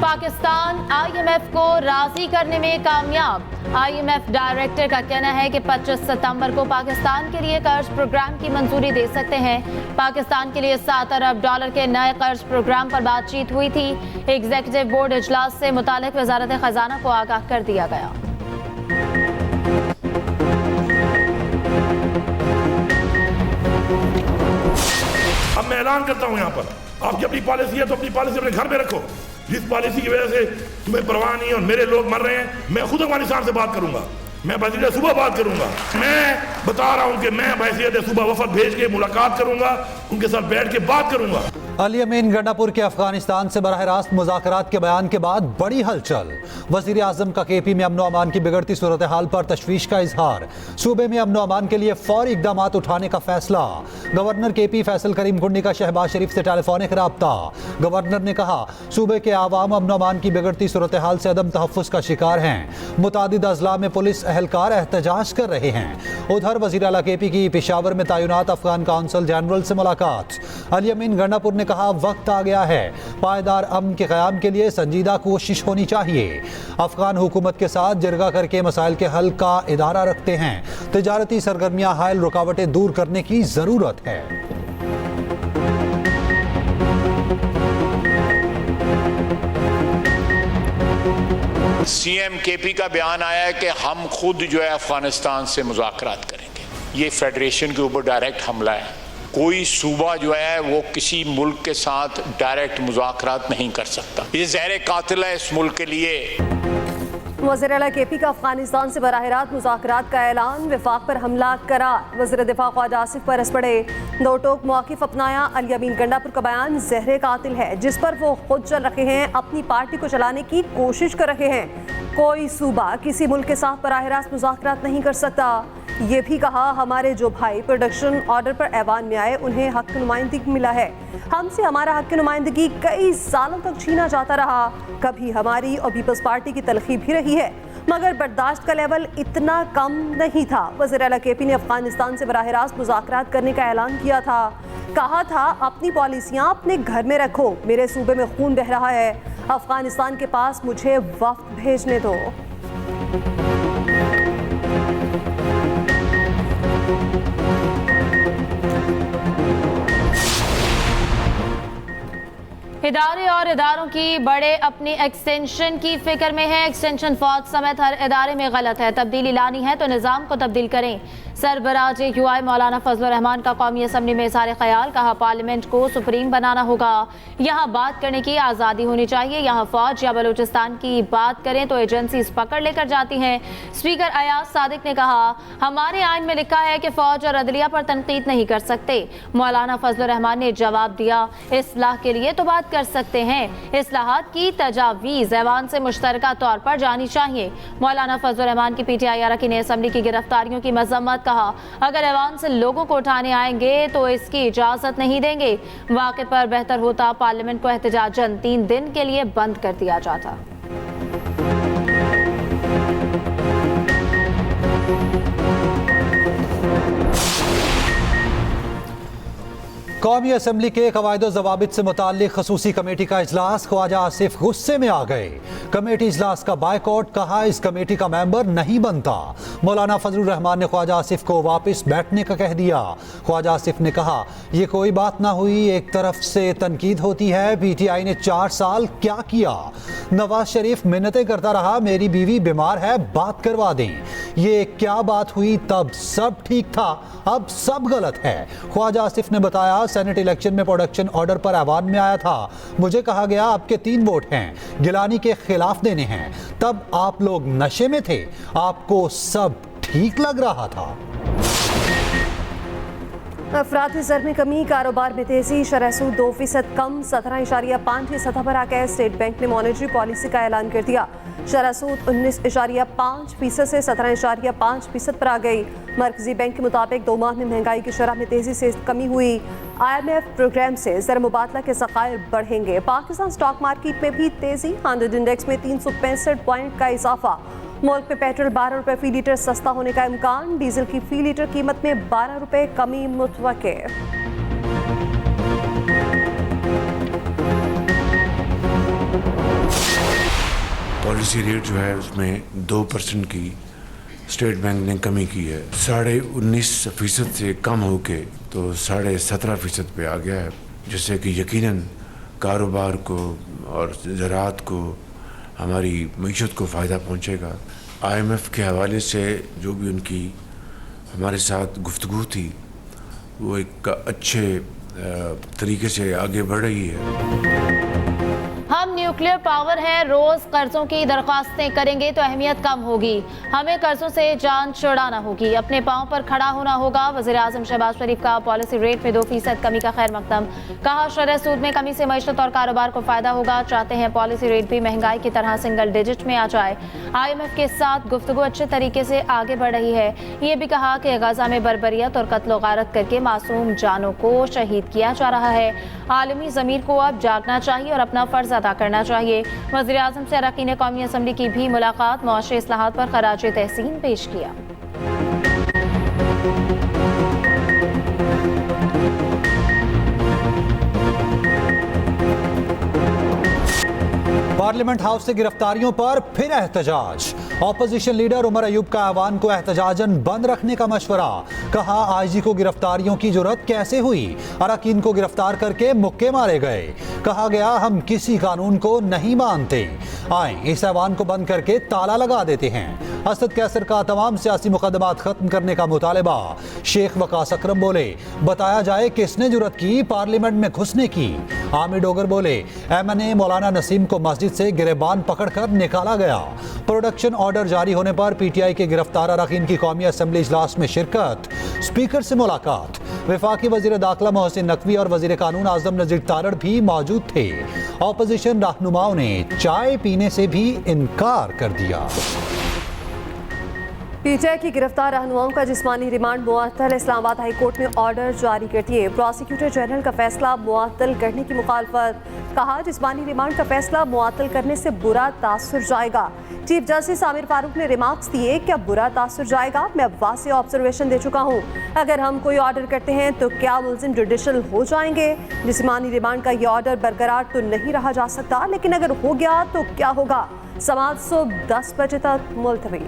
Pakistan IMF को राजी करने में कामयाब। IMF डायरेक्टर का कहना है कि 25 सितंबर को पाकिस्तान के लिए कर्ज प्रोग्राम की मंजूरी दे सकते हैं। पाकिस्तान के लिए $7 अरब के नए कर्ज प्रोग्राम पर बातचीत हुई थी। एग्जीक्यूटिव बोर्ड इजलास से मुतालिक वजारत खजाना को आगाह कर दिया गया। अब मैं ऐलान करता हूं, यहां पर आपकी अपनी पॉलिसी है तो अपनी पॉलिसी अपने घर में रखो। जिस पॉलिसी की वजह से तुम्हें परवाह नहीं है और मेरे लोग मर रहे हैं, मैं खुद अफगानिस्तान से बात करूंगा, मैं वज़ीर सुबह बात करूंगा। मैं बता रहा हूं कि मैं बहैसियत सुबह वफद भेज के मुलाकात करूंगा, उनके साथ बैठ के बात करूंगा। अली अमीन गंडापुर के अफगानिस्तान से बराह रास्त मुज़ाकरात के बयान के बाद बड़ी हलचल। वज़ीर आज़म का KP में अमन अमान की बिगड़ती सूरत हाल पर तशवीश का इजहार। सूबे में अमन अमान के लिए फौरी इकदाम उठाने का फैसला। गवर्नर KP फैसल करीम कुंडी का शहबाज शरीफ से टेलीफोनिक रब्ता। गवर्नर ने कहा सूबे के आवाम अमन अमान की बिगड़ती सूरत हाल से अदम तहफ़्फ़ुज़ का शिकार हैं। मुतादिद अज़ला में पुलिस एहलकार एहतजाज कर रहे हैं। उधर वज़ीर आला KP की पेशावर में तैनात अफगान काउंसिल जनरल से मुलाकात। अली अमीन गंडापुर ने कहा वक्त आ गया है, पायदार अमन के क़याम के लिए संजीदा कोशिश होनी चाहिए। अफगान हुकूमत के साथ जिरगा करके मसाइल के हल का इरादा रखते हैं। तिजारती सरगर्मियां हायल रुकावटें दूर करने की ज़रूरत है। CM KP का बयान आया है कि हम खुद जो है अफगानिस्तान से मुज़ाकरात करेंगे। ये फेडरेशन के ऊपर डायरेक्ट हमला है। कोई सूबा जो है वो किसी मुल्क के साथ डायरेक्ट मुज़ाकरात नहीं कर सकता। ये ज़हर कातिल है इस मुल्क के लिए। वज़ीर आला KP का अफगानिस्तान से बराह रास्त मुज़ाकरात का ऐलान। वफाक पर हमला करार। वज़ीर दिफा ख्वाजा आसिफ बरस पड़े। दो टोक मौक़िफ़ अपनाया। अली अमीन गंडापुर का बयान ज़हर कातिल है जिस पर वो खुद चल रहे हैं, अपनी पार्टी को चलाने की कोशिश कर रहे हैं। कोई सूबा किसी मुल्क के साथ बराह रास्त मुज़ाकरात नहीं कर सकता। ये भी कहा हमारे जो भाई प्रोडक्शन ऑर्डर पर ऐवान में आए उन्हें हक नुमाइंदगी मिला है। हमसे हमारा हक नुमाइंदगी कई सालों तक छीना जाता रहा। कभी हमारी और पीपल्स पार्टी की तलखी भी रही है, मगर बर्दाश्त का लेवल इतना कम नहीं था। वज़ीर आला KP ने अफगानिस्तान से बराह रास्त मुज़ाकरात करने का ऐलान किया था। कहा था अपनी पॉलिसियाँ अपने घर में रखो, मेरे सूबे में खून बह रहा है, अफगानिस्तान के पास मुझे वफ्द भेजने दो। इदारे और इदारों की बड़े अपनी एक्सटेंशन की फिक्र में है। एक्सटेंशन फौज समेत हर इदारे में गलत है। तब्दीली लानी है तो निज़ाम को तब्दील करें। सरबराह JQI मौलाना फजल रहमान का कौमी असम्बली में इज़हार ख्याल। कहा पार्लियामेंट को सुप्रीम बनाना होगा। यहाँ बात करने की आज़ादी होनी चाहिए। यहाँ फौज या बलूचिस्तान की बात करें तो एजेंसीज पकड़ लेकर जाती हैं। स्पीकर अयाज सादिक ने कहा हमारे आइन में लिखा है कि फौज और अदलिया पर तनकीद नहीं कर सकते। मौलाना फजल रहमान ने जवाब दिया इस्लाह के लिए तो बात कर सकते हैं, इस्लाहात की तजावीज़ ऐवान से मुश्तरका तौर पर जानी चाहिए। मौलाना फजल रहमान की PTI अरकान असम्बली की गिरफ्तारियों की मजम्मत। कहा अगर ऐवान से लोगों को उठाने आएंगे तो इसकी इजाजत नहीं देंगे। वाक़े पर बेहतर होता पार्लियामेंट को एहतजाजन 3 दिन के लिए बंद कर दिया जाता। कौमी असम्बली के कवायद ज़वाबित से मुताल्लिक़ खसूसी कमेटी का इजलास। ख्वाजा आसिफ गुस्से में आ गए। कमेटी इजलास का बायकॉट। कहा इस कमेटी का मेंबर नहीं बनता। मौलाना फजलुर रहमान ने ख्वाजा आसिफ को वापस बैठने का कह दिया। ख्वाजा आसिफ ने कहा यह कोई बात ना हुई, एक तरफ से तनकीद होती है। PTI ने 4 साल क्या किया। नवाज शरीफ मिन्नतें करता रहा मेरी बीवी बीमार है बात करवा दें। ये क्या बात हुई, तब सब ठीक था, अब सब गलत है। ख्वाजा आसिफ ने बताया सेनेट इलेक्शन में प्रोडक्शन ऑर्डर पर ऐवान में आया था। मुझे कहा गया आपके 3 वोट हैं, गिलानी के खिलाफ देने हैं। तब आप लोग नशे में थे, आपको सब ठीक लग रहा था। अफराती ज़र में कमी, कारोबार में तेजी। शरह सूद 2% कम 17.5 की सतह पर आकर स्टेट बैंक ने मॉनेटरी पॉलिसी का ऐलान कर दिया। शरह सूद 19.5% से 17.5% पर आ गई। मरकजी बैंक के मुताबिक 2 माह में महंगाई की शरह में तेजी से कमी हुई। IMF प्रोग्राम से ज़र मुबादला के ज़खायर बढ़ेंगे। पाकिस्तान स्टॉक मार्केट में भी तेजी। 100 इंडेक्स में 365 पॉइंट का इजाफा। मुल्क में पेट्रोल 12 रुपये फी लीटर सस्ता होने का इम्कान। डीजल की फी लीटर कीमत में 12 रुपये कमी मुतवक्के। पॉलिसी रेट जो है उसमें 2% की स्टेट बैंक ने कमी की है। 19.5% से कम होके तो 17.5% पे आ गया है, जिससे कि यकीनन कारोबार को और ज़राअत को, हमारी मईशत को फ़ायदा पहुंचेगा। IMF के हवाले से जो भी उनकी हमारे साथ गुफ्तगू थी वो एक अच्छे तरीके से आगे बढ़ रही है। हम न्यूक्लियर पावर है, रोज कर्जों की दरखास्तें करेंगे तो अहमियत कम होगी। हमें कर्जों से जान छुड़ाना होगी, अपने पांव पर खड़ा होना होगा। वज़ीर-ए-आज़म शहबाज शरीफ का पॉलिसी रेट में 2% कमी का खैर मकदम। कहा शरह सूद में कमी से मईशत और कारोबार को फायदा होगा। चाहते हैं पॉलिसी रेट भी महंगाई की तरह सिंगल डिजिट में आ जाए। IMF के साथ गुफ्तगू अच्छे तरीके से आगे बढ़ रही है। ये भी कहा कि गजा में बर्बरियत और कत्ल गारत करके मासूम जानों को शहीद किया जा रहा है। आलमी ज़मीर को अब जागना चाहिए और अपना फ़र्ज अदा करना चाहिए। वज़ीर-ए-आज़म से अरकान कौमी असम्बली की भी मुलाकात, मुआशी इस्लाहात पर खराज तहसीन पेश किया। पार्लियामेंट हाउस से गिरफ्तारियों पर फिर एहतजाज। ऑपोजिशन लीडर उमर अयूब का ऐवान को एहतजाजन बंद रखने का मशवरा। कहा IG को गिरफ्तारियों की जरूरत कैसे हुई, अरकान को गिरफ्तार करके मुक्के मारे गए। कहा गया हम किसी कानून को नहीं मानते, आए इस ऐवान को बंद करके ताला लगा देते हैं। असद कैसर का तमाम सियासी मुकदमात खत्म करने का मुतालबा। शेख वकास अकरम बोले बताया जाए किसने जुर्रत की पार्लियामेंट में घुसने की। आमिर डोगर बोले MNA मौलाना नसीम को मस्जिद से गिरेबान पकड़कर निकाला गया। प्रोडक्शन ऑर्डर जारी होने पर PTI के गिरफ्तार अरकान की कौमी असम्बली इजलास में शिरकत। स्पीकर से मुलाकात। वफाकी वजीर दाखिला मोहसिन नकवी और वजीर कानून आजम नजीर तारड़ भी मौजूद थे। ऑपोजिशन रहनुमाओं ने चाय पीने से भी इनकार कर दिया। PTI की गिरफ्तार रहनुमाओं का जिस्मानी रिमांड मुअत्तल। इस्लामाबाद हाई कोर्ट में ऑर्डर जारी कर दिए। प्रोसिक्यूटर जनरल का फैसला मुअत्तल करने की मुखालफत। कहा जिस्मानी रिमांड का फैसला मुअत्तल करने से बुरा तासुर जाएगा। चीफ जस्टिस आमिर फारूक ने रिमार्क्स दिए क्या बुरा तासुर जाएगा। मैं वाज़े ऑब्जर्वेशन दे चुका हूँ, अगर हम कोई ऑर्डर करते हैं तो क्या मुल्जिम जुडिशल हो जाएंगे। जिस्मानी रिमांड का ये ऑर्डर बरकरार तो नहीं रहा जा सकता, लेकिन अगर हो गया तो क्या होगा। समाअत सुबह 10 बजे तक मुलतवी।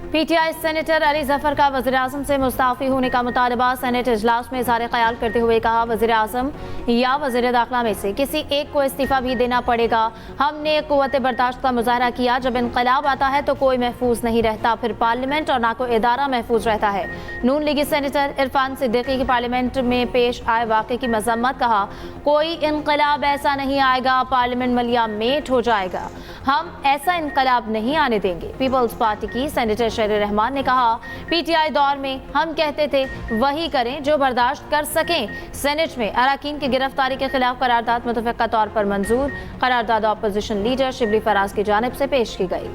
PTI सेनेटर अली जफर का वज़ीर-ए-आज़म से मुस्ताफ़ी होने का मुतालबा। सेनेट इजलास में इज़हार ख्याल करते हुए कहा वज़ीर-ए-आज़म या वज़ीर दाखिला में से किसी एक को इस्तीफ़ा भी देना पड़ेगा। हमने क़ुव्वत बर्दाश्त का मुज़ाहरा किया। जब इनक़लाब आता है तो कोई महफूज नहीं रहता, फिर पार्लियामेंट और ना कोई इदारा महफूज रहता है। नून लीगी सेनेटर इरफान सिद्दीकी की पार्लियामेंट में पेश आए वाक़े की मज़म्मत। कहा कोई इनक़लाब ऐसा नहीं आएगा, पार्लियामेंट मलिया मेट हो जाएगा। हम ऐसा इनक़लाब नहीं आने देंगे। पीपल्स पार्टी की सेनेटर शहर रहमान ने कहा PTI दौर में हम कहते थे वही करें जो बर्दाश्त कर सकें। सेनेट में अरकान की गिरफ्तारी के खिलाफ करारदाद मुतफ़क़ा तौर पर मंजूर। करारदाद अपोजिशन लीडर शिबली फराज की जानिब से पेश की गई।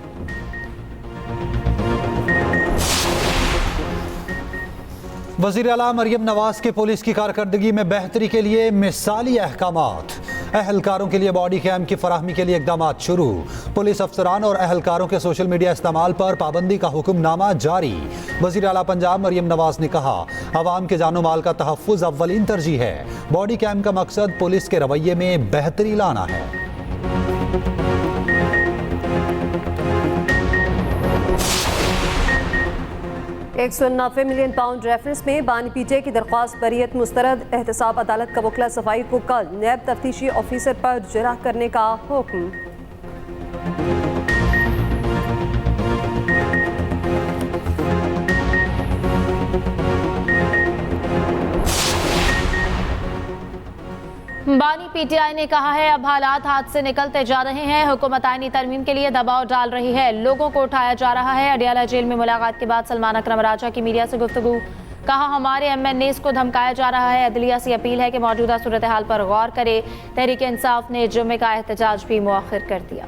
वज़ीर आला मरियम नवाज के पुलिस की कारकर्दगी में बेहतरी के लिए मिसाली अहकामात। अहलकारों के लिए बॉडी कैम की फराहमी के लिए इकदाम शुरू। पुलिस अफसरान और अहलकारों के सोशल मीडिया इस्तेमाल पर पाबंदी का हुक्मनामा जारी। वज़ीर आला पंजाब मरियम नवाज ने कहा अवाम के जानो माल का तहफ़्फ़ुज़ अव्वलीन तरजीह है। बॉडी कैम का मकसद पुलिस के रवैये में बेहतरी लाना है। 190 मिलियन पाउंड रेफरेंस में बानी PTI की दरख्वास्त बरियत मुस्तरद। एहतसाब अदालत का वकला सफाई को कल नैब तफ्तीशी ऑफिसर पर जरा करने का हुक्म। बानी PTI ने कहा है अब हालात हाथ से निकलते जा रहे हैं। हुकूमत आईनी तरमीम के लिए दबाव डाल रही है, लोगों को उठाया जा रहा है। अडियाला जेल में मुलाकात के बाद सलमान अकरम राजा की मीडिया से गुफ्तगू। कहा हमारे MNAs को धमकाया जा रहा है। अदलिया से अपील है कि मौजूदा सूरत हाल पर गौर करे। तहरीक इंसाफ ने जुम्मे का एहतजाज भी मुअख्खर कर दिया।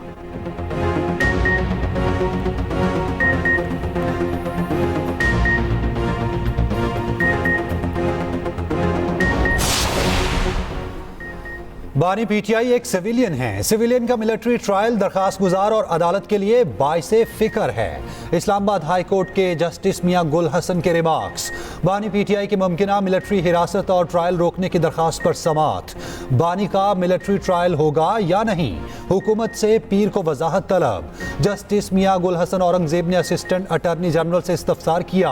बानी पीटीआई एक सिविलियन है। सिविलियन का मिलिट्री ट्रायल दरखास्त गुजार और अदालत के लिए बाइसे फिक्र है। इस्लामाबाद हाई कोर्ट के जस्टिस मियां गुल हसन के रिमार्क्स। बानी पीटीआई की मुमकिना मिलिट्री हिरासत और ट्रायल रोकने की दरखास्त पर समाअत। बानी का मिलिट्री ट्रायल होगा या नहीं, हुकूमत से पीर को वजाहत तलब। जस्टिस मियां गुल हसन औरंगजेब ने असिस्टेंट अटॉर्नी जनरल से इस्तफसार किया।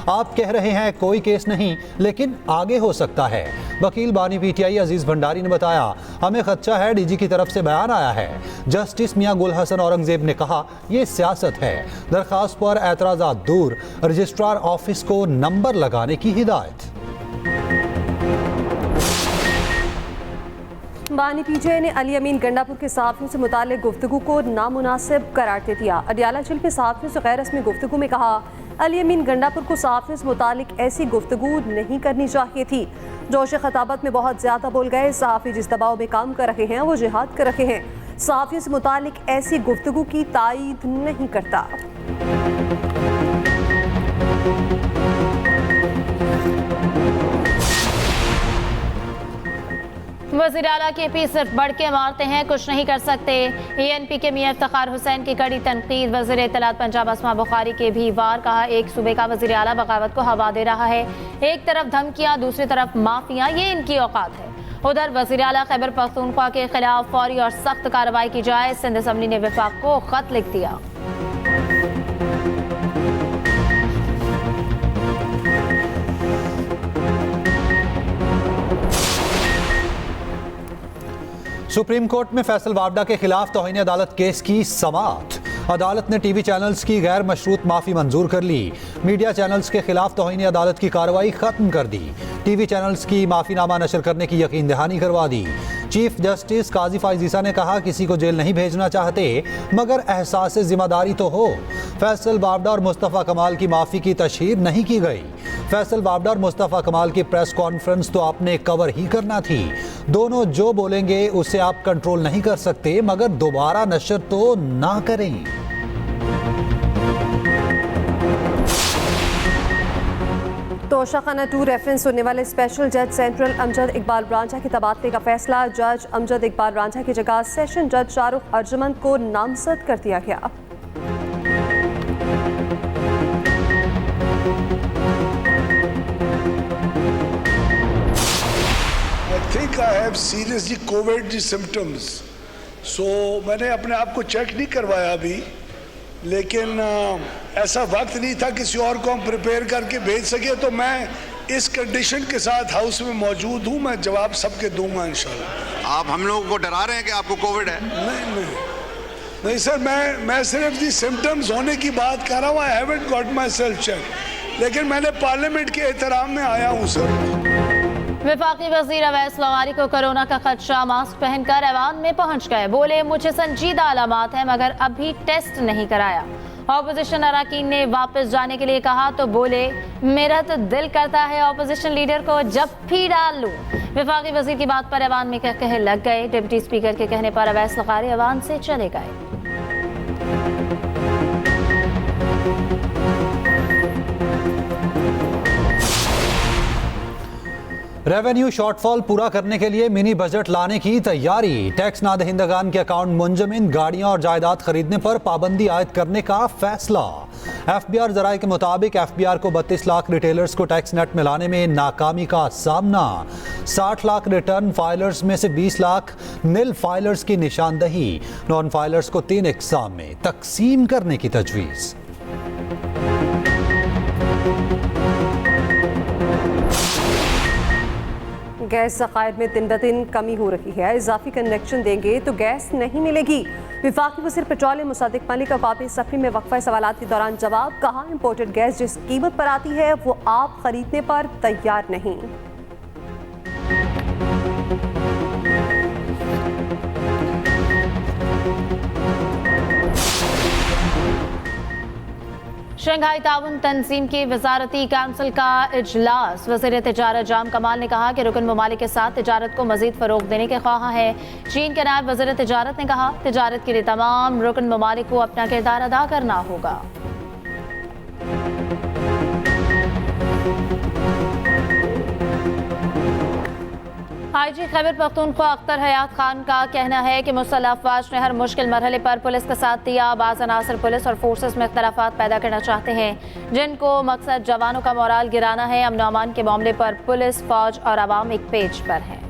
आप कह रहे हैं कोई केस नहीं, लेकिन आगे हो सकता है। वकील बानी पीटीआई अजीज भंडारी ने बताया, हमें खदशा है, डीजी की तरफ से बयान आया है। जस्टिस मियां गुल हसन औरंगजेब ने कहा, यह सियासत है। दरखास्त पर एतराज़ात दूर, रजिस्ट्रार ऑफिस को नंबर लगाने की हिदायत। बानी पीटीआई ने अली अमीन गंडापुर के सहाफ़ियों से मुताल्लिक़ गुफ्तगू को नामुनासिब करार दे दिया। अडियाला जेल में सहाफ़ियों से गैर रस्मी गुफ्तगू में कहा, अली अमीन गंडापुर को सहाफ़ियों से मुताल्लिक़ ऐसी गुफ्तगू नहीं करनी चाहिए थी। जोश खताबत में बहुत ज़्यादा बोल गए। सहाफ़ी जिस दबाव में काम कर रहे हैं वो जिहाद कर रहे हैं। सहाफ़ियों से मुताल्लिक़ ऐसी गुफ्तगू की तायीद नहीं करता। वज़ीर आला के पी सिर्फ बढ़ के मारते हैं, कुछ नहीं कर सकते। ENP के मियां इफ्तिखार हुसैन की कड़ी तनकीद। वज़ीर इत्तलात पंजाब अस्मा बुखारी के भी वार। कहा, एक सूबे का वज़ीर आला बगावत को हवा दे रहा है। एक तरफ धमकियां, दूसरी तरफ माफियां, ये इनकी औकात है। उधर वज़ीर आला खैबर पख्तूनख्वा के खिलाफ फौरी और सख्त कार्रवाई की जाए। सिंध असम्बली ने विफाक को खत लिख दिया। सुप्रीम कोर्ट में फैसल वावडा के खिलाफ तौहीन अदालत केस की समाअत। अदालत ने टीवी चैनल्स की गैर मशरूत माफ़ी मंजूर कर ली। मीडिया चैनल्स के खिलाफ तौहीन अदालत की कार्रवाई खत्म कर दी। टीवी चैनल्स की माफ़ीनामा नशर करने की यकीन दहानी करवा दी। चीफ जस्टिस काजी फाइजीसा ने कहा, किसी को जेल नहीं भेजना चाहते, मगर एहसास जिम्मेदारी तो हो। फैसल वावडा और मुस्तफ़ा कमाल की माफ़ी की तशहीर नहीं की गई। फैसल वावडा और मुस्तफ़ा कमाल की प्रेस कॉन्फ्रेंस तो आपने कवर ही करना थी। दोनों जो बोलेंगे उसे आप कंट्रोल नहीं कर सकते, मगर दोबारा नशर तो ना करें। तोशाखाना 2 रेफरेंस सुनने वाले स्पेशल जज सेंट्रल अमजद इकबाल रांझा के तबादले का फैसला। जज अमजद इकबाल रांझा की जगह सेशन जज शाहरुख अर्जुमंद को नामजद कर दिया गया। I think I have seriously COVID symptoms. So मैंने अपने आप को चेक नहीं करवाया अभी, लेकिन ऐसा वक्त नहीं था किसी और को हम प्रिपेयर करके भेज सके। तो मैं इस कंडीशन के साथ हाउस में मौजूद हूँ। मैं जवाब सबके दूंगा इंशाल्लाह। आप हम लोगों को डरा रहे हैं कि आपको कोविड है? नहीं सर, मैं सिर्फ जी सिम्टम्स होने की बात कर रहा हूँ। I haven't got my self check, लेकिन मैंने पार्लियामेंट के एहतराम में आया हूँ सर। वफाकी वज़ीर अवैस लवारी को कोरोना का खदशा। मास्क पहनकर ऐवान में पहुंच गए। बोले, मुझे संजीदा अलामात है, मगर अभी टेस्ट नहीं कराया। ऑपोजिशन अरकान ने वापस जाने के लिए कहा तो बोले, मेरा तो दिल करता है ऑपोजिशन लीडर को जफ्फी डाल लूं। वफाकी वज़ीर की बात पर ऐवान में कह लग गए। डिप्टी स्पीकर के कहने पर अवैस लवारी ऐवान से चले गए। रेवेन्यू शॉर्टफॉल पूरा करने के लिए मिनी बजट लाने की तैयारी। टैक्स नादहिंदगान के अकाउंट मुंजमिन, गाड़ियां और जायदाद खरीदने पर पाबंदी आयद करने का फैसला। FBR जराये के मुताबिक FBR को 32 लाख रिटेलर्स को टैक्स नेट में लाने में नाकामी का सामना। 60 लाख रिटर्न फाइलर्स में से 20 लाख निल फाइलर्स की निशानदही। नॉन फाइलर्स को 3 इकसाम में तकसीम करने की तजवीज़। गैस ज़खायर में दिन ब दिन कमी हो रही है। इजाफी कनेक्शन देंगे तो गैस नहीं मिलेगी। वफाकी वज़ीर पेट्रोलियम मुसद्दिक मलिक का वापस सफरी में वक्फा सवालात के दौरान जवाब। कहा, इम्पोर्टेड गैस जिस कीमत पर आती है वो आप खरीदने पर तैयार नहीं। शंघाई ताउन तंजीम की वजारती काउंसिल का इजलास। वज़ीर तिजारत जाम कमाल ने कहा कि रुकन ममालिक के साथ तिजारत को मजीद फ़रोग़ देने के ख्वाह है। चीन के नायब वज़ीर तिजारत ने कहा, तिजारत के लिए तमाम रुकन ममालिक को अपना किरदार अदा करना होगा। आईजी खैबर पख्तूनख्वा अख्तर हयात खान का कहना है कि मुसल्लह अफवाज ने हर मुश्किल मरहले पर पुलिस का साथ दिया। बाज़ अनासर पुलिस और फोर्सेस में इख्तलाफात पैदा करना चाहते हैं, जिनको मकसद जवानों का मोराल गिराना है। अमन और अमान के मामले पर पुलिस, फौज और आवाम एक पेज पर हैं।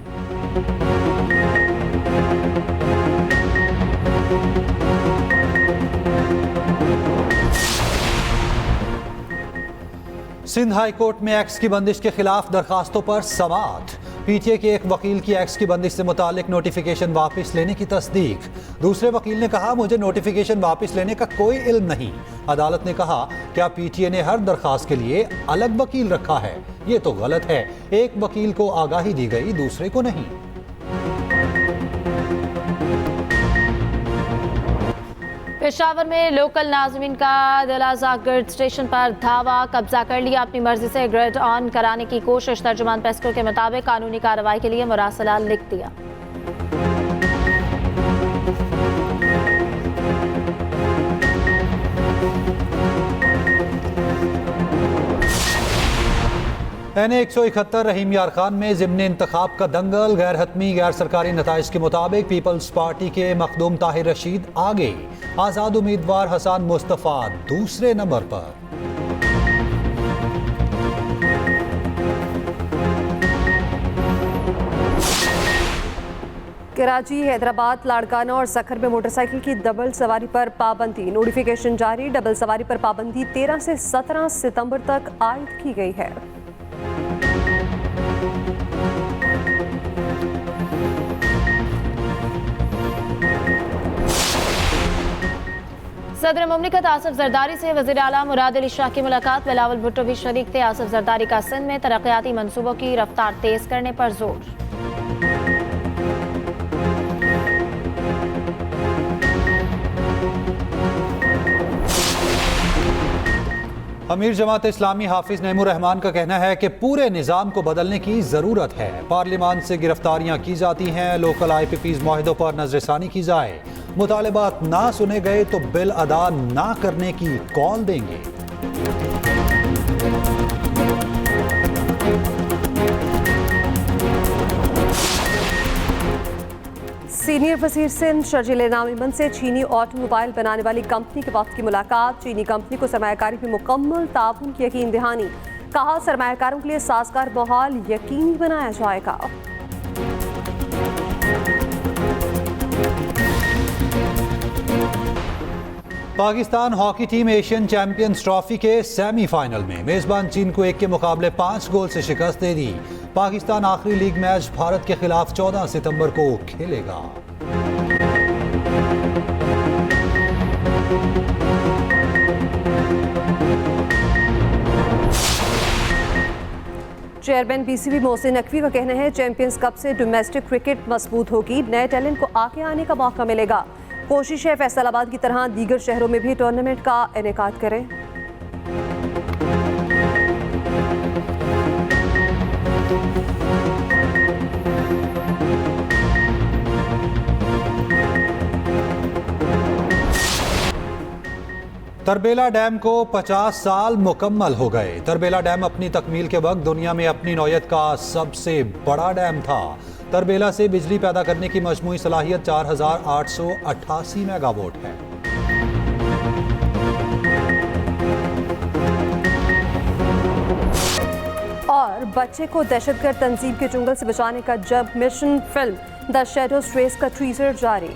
सिंध हाई कोर्ट में एक्स की बंदिश के खिलाफ दरखास्तों पर समाअत। पीटीए के एक वकील की एक्स की बंदिश से मुतालिक नोटिफिकेशन वापस लेने की तस्दीक। दूसरे वकील ने कहा, मुझे नोटिफिकेशन वापस लेने का कोई इल्म नहीं। अदालत ने कहा, क्या पीटीए ने हर दरखास्त के लिए अलग वकील रखा है? ये तो गलत है। एक वकील को आगाही दी गई, दूसरे को नहीं। पेशावर में लोकल नाज़मीन का दिलाजा ग्रिड स्टेशन पर धावा, कब्जा कर लिया। अपनी मर्जी से ग्रिड ऑन कराने की कोशिश। तर्जुमान पेस्को के मुताबिक कानूनी कार्रवाई के लिए मुरासला लिख दिया। NA 171 रहीम यार खान में ज़िम्ने इंतखाब का दंगल। गैर हतमी गैर सरकारी नताइज के मुताबिक पीपल्स पार्टी के मखदूम ताहिर रशीद आगे, आज़ाद उम्मीदवार हसन मुस्तफ़ा दूसरे नंबर पर। कराची, हैदराबाद, लाड़काना और सखर में मोटरसाइकिल की डबल सवारी पर पाबंदी। नोटिफिकेशन जारी। डबल सवारी पर पाबंदी 13 से 17 सितंबर तक आयद की गई है। सदर मुमलिकत आसिफ जरदारी से वज़ीर आला मुराद अली शाह की मुलाकात। बिलावल भुट्टो भी शरीक थे। आसिफ जरदारी का सिंध में तरक्याती मंसूबों की रफ्तार तेज करने पर जोर। अमीर जमात इस्लामी हाफिज नईमुर रहमान का कहना है कि पूरे निज़ाम को बदलने की ज़रूरत है। पार्लियामान से गिरफ्तारियां की जाती हैं, लोकल IPPs माहिदों पर नजरसानी की जाए। मुतालिबात ना सुने गए तो बिल अदा ना करने की कॉल देंगे। सीनियर वज़ीर सिंध शर्जील नामीमन से चीनी ऑटोमोबाइल बनाने वाली कंपनी के वक्त की मुलाकात। चीनी कंपनी को सरमायाकारी में मुकम्मल ताउन की यकीन दहानी। कहा, सरमायाकारों के लिए साजगार माहौल यकीनी बनाया जाएगा। Pakistan hockey team Asian champions trophy के सेमीफाइनल में मेजबान चीन को 1 के मुकाबले 5 गोल से शिकस्त दे दी। पाकिस्तान आखिरी लीग मैच भारत के खिलाफ 14 सितंबर को खेलेगा। चेयरमैन PCB मोहसिन नकवी का कहना है, चैंपियंस कप से डोमेस्टिक क्रिकेट मजबूत होगी। नए टैलेंट को आगे आने का मौका मिलेगा। कोशिश है फैसलाबाद की तरह दीगर शहरों में भी टूर्नामेंट का इनेकाद करें। तरबेला डैम को 50 साल मुकम्मल हो गए। तरबेला डैम अपनी तकमील के वक्त दुनिया में अपनी नौयत का सबसे बड़ा डैम था। तरबेला से बिजली पैदा करने की मजमूई सलाहियत 4888 मेगावाट है। और बच्चे को दहशतगर्द तंजीम के चुंगल से बचाने का जब mission film the shadows trace का टीजर जारी।